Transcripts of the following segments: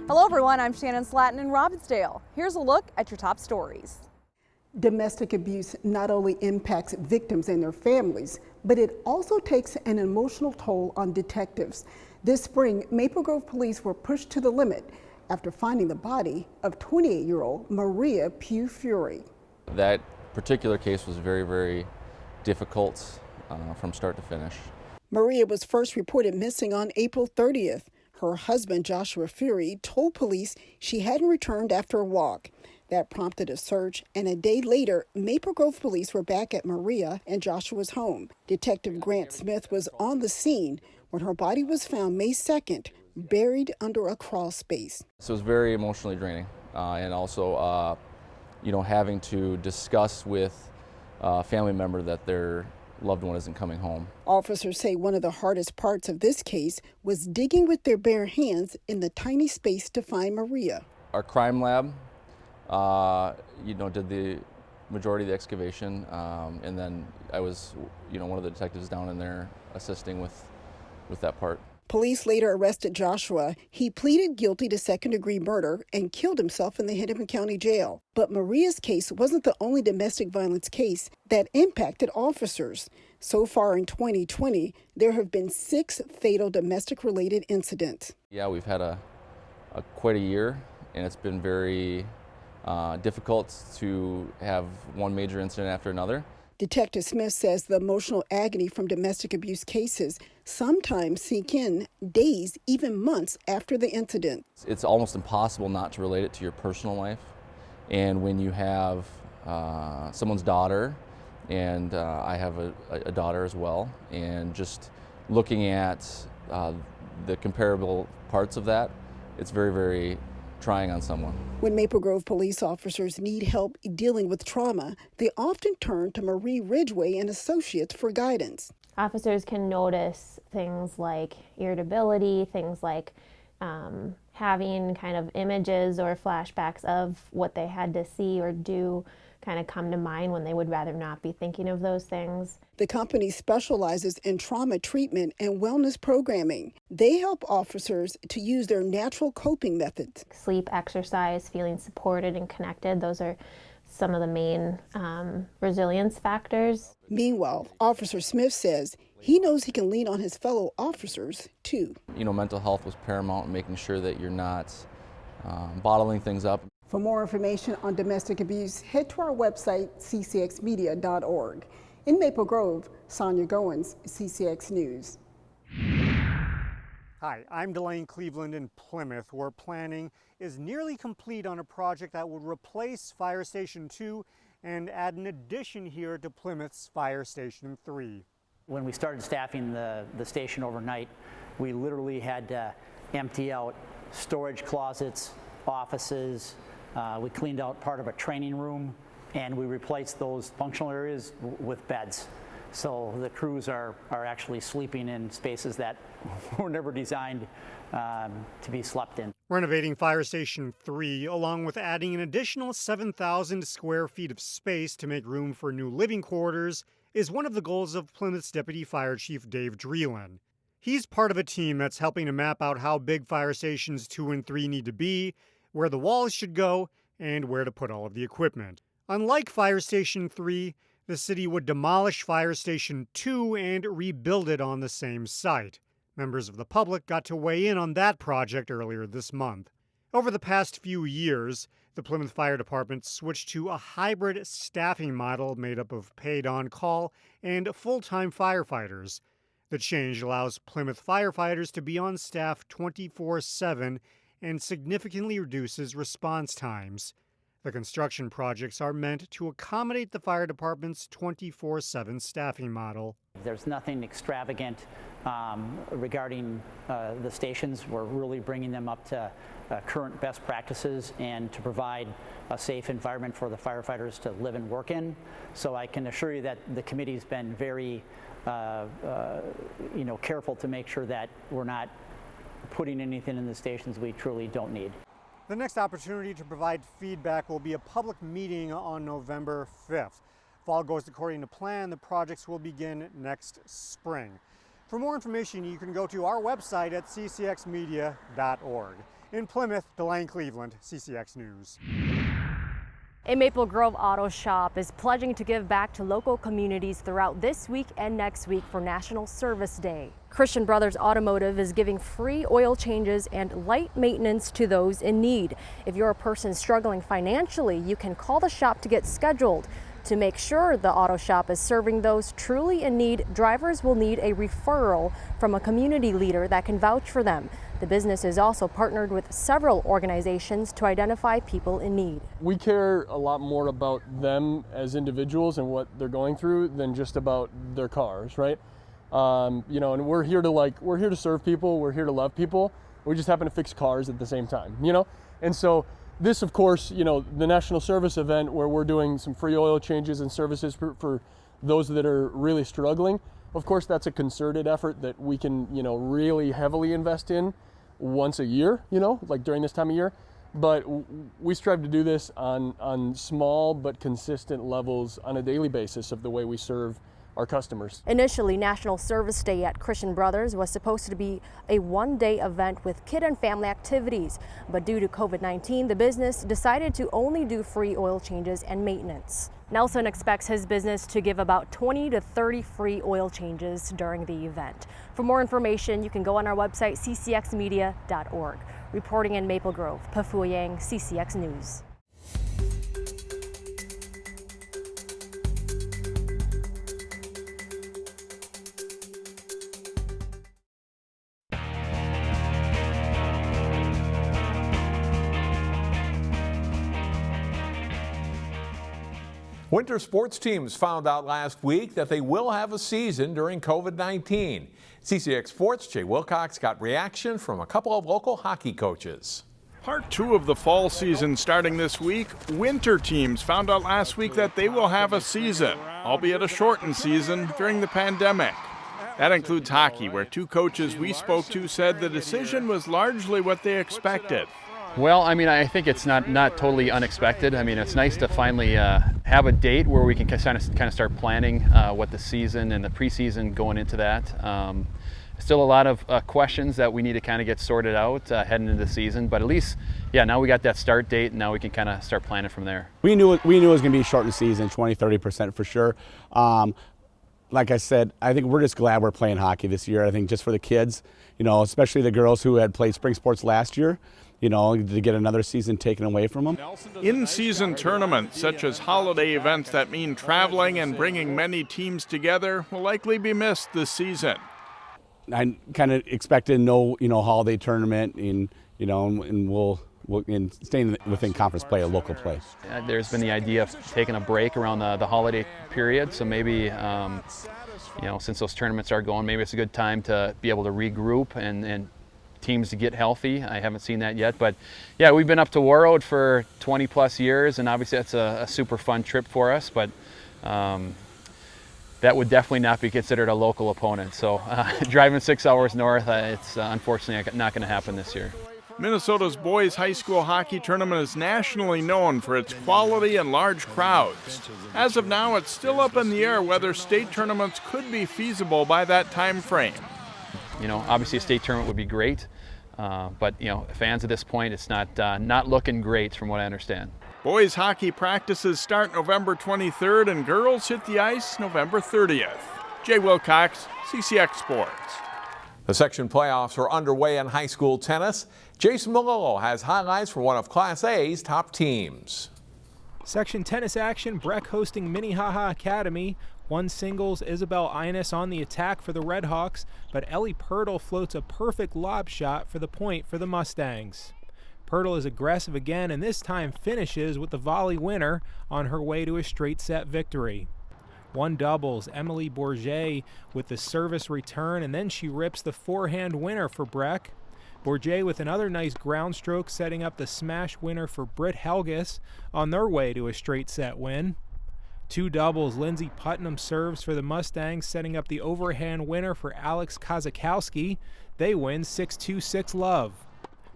Hello everyone, I'm Shannon Slatton in Robbinsdale. Here's a look at your top stories. Domestic abuse not only impacts victims and their families, but it also takes an emotional toll on detectives. This spring, Maple Grove police were pushed to the limit after finding the body of 28-year-old Maria Pugh Fury. That particular case was very, very difficult from start to finish. Maria was first reported missing on April 30th. Her husband, Joshua Fury, told police she hadn't returned after a walk. That prompted a search, and a day later, Maple Grove police were back at Maria and Joshua's home. Detective Grant Smith was on the scene when her body was found May 2nd, buried under a crawl space. So it was very emotionally draining, and also, having to discuss with a family member that their loved one isn't coming home. Officers say one of the hardest parts of this case was digging with their bare hands in the tiny space to find Maria. Our crime lab, did the majority of the excavation, and then I was, one of the detectives down in there assisting with that part. Police later arrested Joshua. He pleaded guilty to second-degree murder and killed himself in the Hennepin County Jail. But Maria's case wasn't the only domestic violence case that impacted officers. So far in 2020, there have been 6 fatal domestic-related incidents. Yeah, we've had quite a year, and it's been very difficult to have one major incident after another. Detective Smith says the emotional agony from domestic abuse cases sometimes sink in days, even months after the incident. It's almost impossible not to relate it to your personal life. And when you have someone's daughter, and I have a daughter as well, and just looking at the comparable parts of that, it's very, very trying on someone. When Maple Grove police officers need help dealing with trauma, they often turn to Marie Ridgeway and Associates for guidance. Officers can notice things like irritability, things like having kind of images or flashbacks of what they had to see or do kind of come to mind when they would rather not be thinking of those things. The company specializes in trauma treatment and wellness programming. They help officers to use their natural coping methods. Sleep, exercise, feeling supported and connected, those are some of the main resilience factors. Meanwhile, Officer Smith says he knows he can lean on his fellow officers, too. Mental health was paramount, making sure that you're not bottling things up. For more information on domestic abuse, head to our website, ccxmedia.org. In Maple Grove, SONYA GOINS, CCX News. Hi, I'm DELANE Cleveland in Plymouth, where planning is nearly complete on a project that would replace Fire Station 2 and add an addition here to Plymouth's Fire Station 3. When we started staffing the station overnight, we literally had to empty out storage closets, offices. We cleaned out part of a training room, and we replaced those functional areas with beds. So the crews are actually sleeping in spaces that were never designed to be slept in. Renovating Fire Station 3, along with adding an additional 7,000 square feet of space to make room for new living quarters, is one of the goals of Plymouth's Deputy Fire Chief Dave DELANE. He's part of a team that's helping to map out how big Fire Stations 2 and 3 need to be, where the walls should go, and where to put all of the equipment. Unlike Fire Station 3, the city would demolish Fire Station 2 and rebuild it on the same site. Members of the public got to weigh in on that project earlier this month. Over the past few years, the Plymouth Fire Department switched to a hybrid staffing model made up of paid on-call and full-time firefighters. The change allows Plymouth firefighters to be on staff 24/7 and significantly reduces response times. The construction projects are meant to accommodate the fire department's 24/7 staffing model. There's nothing extravagant regarding the stations. We're really bringing them up to current best practices and to provide a safe environment for the firefighters to live and work in. So I can assure you that the committee's been very careful to make sure that we're not putting anything in the stations we truly don't need. The next opportunity to provide feedback will be a public meeting on November 5th. If all goes according to plan, the projects will begin next spring. For more information, you can go to our website at ccxmedia.org. In Plymouth, DELANE, Cleveland, CCX News. A Maple Grove auto shop is pledging to give back to local communities throughout this week and next week for National Service Day. Christian Brothers Automotive is giving free oil changes and light maintenance to those in need. If you're a person struggling financially, you can call the shop to get scheduled. To make sure the auto shop is serving those truly in need, drivers will need a referral from a community leader that can vouch for them. The business is also partnered with several organizations to identify people in need. We care a lot more about them as individuals and what they're going through than just about their cars, right? You know, and we're here to serve people, we're here to love people. We just happen to fix cars at the same time, you know? And so this, of course, you know, the National Service event where we're doing some free oil changes and services for those that are really struggling. Of course, that's a concerted effort that we can, you know, really heavily invest in once a year, you know, like during this time of year. But we strive to do this on small but consistent levels on a daily basis of the way we serve our customers. Initially, National Service Day at Christian Brothers was supposed to be a one-day event with kid and family activities, but due to COVID-19, the business decided to only do free oil changes and maintenance. Nelson expects his business to give about 20 to 30 free oil changes during the event. For more information, you can go on our website, ccxmedia.org. Reporting in Maple Grove, Pafu Yang, CCX News. Winter sports teams found out last week that they will have a season during COVID-19. CCX Sports' Jay Wilcox got reaction from a couple of local hockey coaches. Part 2 of the fall season starting this week. Winter teams found out last week that they will have a season, albeit a shortened season during the pandemic. That includes hockey, where 2 coaches we spoke to said the decision was largely what they expected. Well, I mean, I think it's not totally unexpected. I mean, it's nice to finally have a date where we can kind of start planning what the season and the preseason going into that. Still a lot of questions that we need to kind of get sorted out heading into the season, but at least, yeah, now we got that start date, and now we can kind of start planning from there. We knew it was going to be a shortened season, 20-30% for sure. Like I said, I think we're just glad we're playing hockey this year. I think just for the kids, you know, especially the girls who had played spring sports last year, you know, to get another season taken away from them. In-season tournaments, such as holiday events that mean traveling and bringing many teams together, will likely be missed this season. I kind of expected no, you know, holiday tournament, and you know, and we'll staying within conference play, a local play. There's been the idea of taking a break around the holiday period, so maybe, you know, since those tournaments are going, maybe it's a good time to be able to regroup and teams to get healthy. I haven't seen that yet, but yeah, we've been up to Warroad for 20 plus years, and obviously that's a super fun trip for us, but that would definitely not be considered a local opponent. So driving 6 hours north, it's unfortunately not going to happen this year. Minnesota's boys high school hockey tournament is nationally known for its quality and large crowds. As of now, it's still up in the air whether state tournaments could be feasible by that time frame. You know, obviously a state tournament would be great, but you know, fans at this point, it's not looking great from what I understand. Boys hockey practices start November 23rd and girls hit the ice November 30th. Jay Wilcox, CCX Sports. The section playoffs are underway in high school tennis. Jason Malillo has highlights for one of Class A's top teams. Section tennis action, Breck hosting Minnehaha Academy. One singles, Isabel Innes on the attack for the Redhawks, but Ellie Pirtle floats a perfect lob shot for the point for the Mustangs. Pirtle is aggressive again, and this time finishes with the volley winner on her way to a straight set victory. One doubles, Emily Bourget with the service return, and then she rips the forehand winner for Breck. Bourget with another nice ground stroke, setting up the smash winner for Britt Helgas on their way to a straight set win. Two doubles, Lindsay Putnam serves for the Mustangs, setting up the overhand winner for Alex Kozakowski. They win 6-2, 6-love.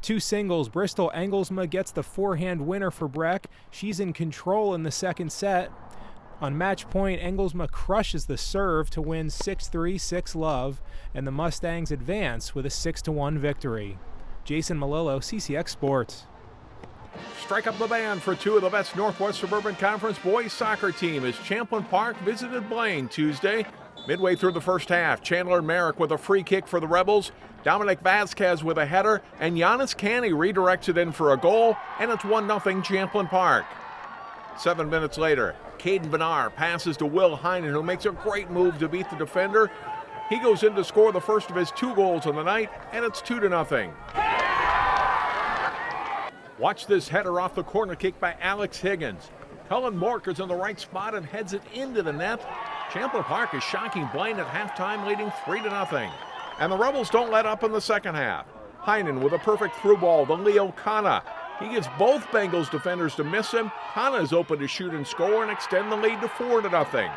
Two singles, Bristol Engelsma gets the forehand winner for Breck. She's in control in the second set. On match point, Engelsma crushes the serve to win 6-3, 6-love, and the Mustangs advance with a 6-1 victory. Jason Malillo, CCX Sports. Strike up the band for two of the best Northwest Suburban Conference boys soccer team as Champlin Park visited Blaine Tuesday. Midway through the first half, Chandler Merrick with a free kick for the Rebels, Dominic Vasquez with a header, and Giannis Canny redirects it in for a goal, and it's 1-0 Champlin Park. 7 minutes later, Caden Benar passes to Will Heinen, who makes a great move to beat the defender. He goes in to score the first of his 2 goals of the night, and it's 2-0. Watch this header off the corner kick by Alex Higgins. Cullen Mork is in the right spot and heads it into the net. Champlin Park is shocking Blaine at halftime, leading 3-0. And the Rebels don't let up in the second half. Heinen with a perfect through ball to Leo Kana. He gets both Bengals defenders to miss him. Kana is open to shoot and score and extend the lead to 4-0.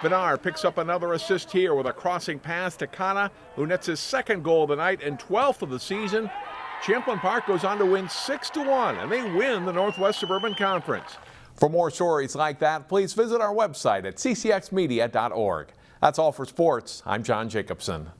Benar picks up another assist here with a crossing pass to Kana, who nets his 2nd goal of the night and 12th of the season. Champlin Park goes on to win 6-1, and they win the Northwest Suburban Conference. For more stories like that, please visit our website at ccxmedia.org. That's all for sports. I'm John Jacobson.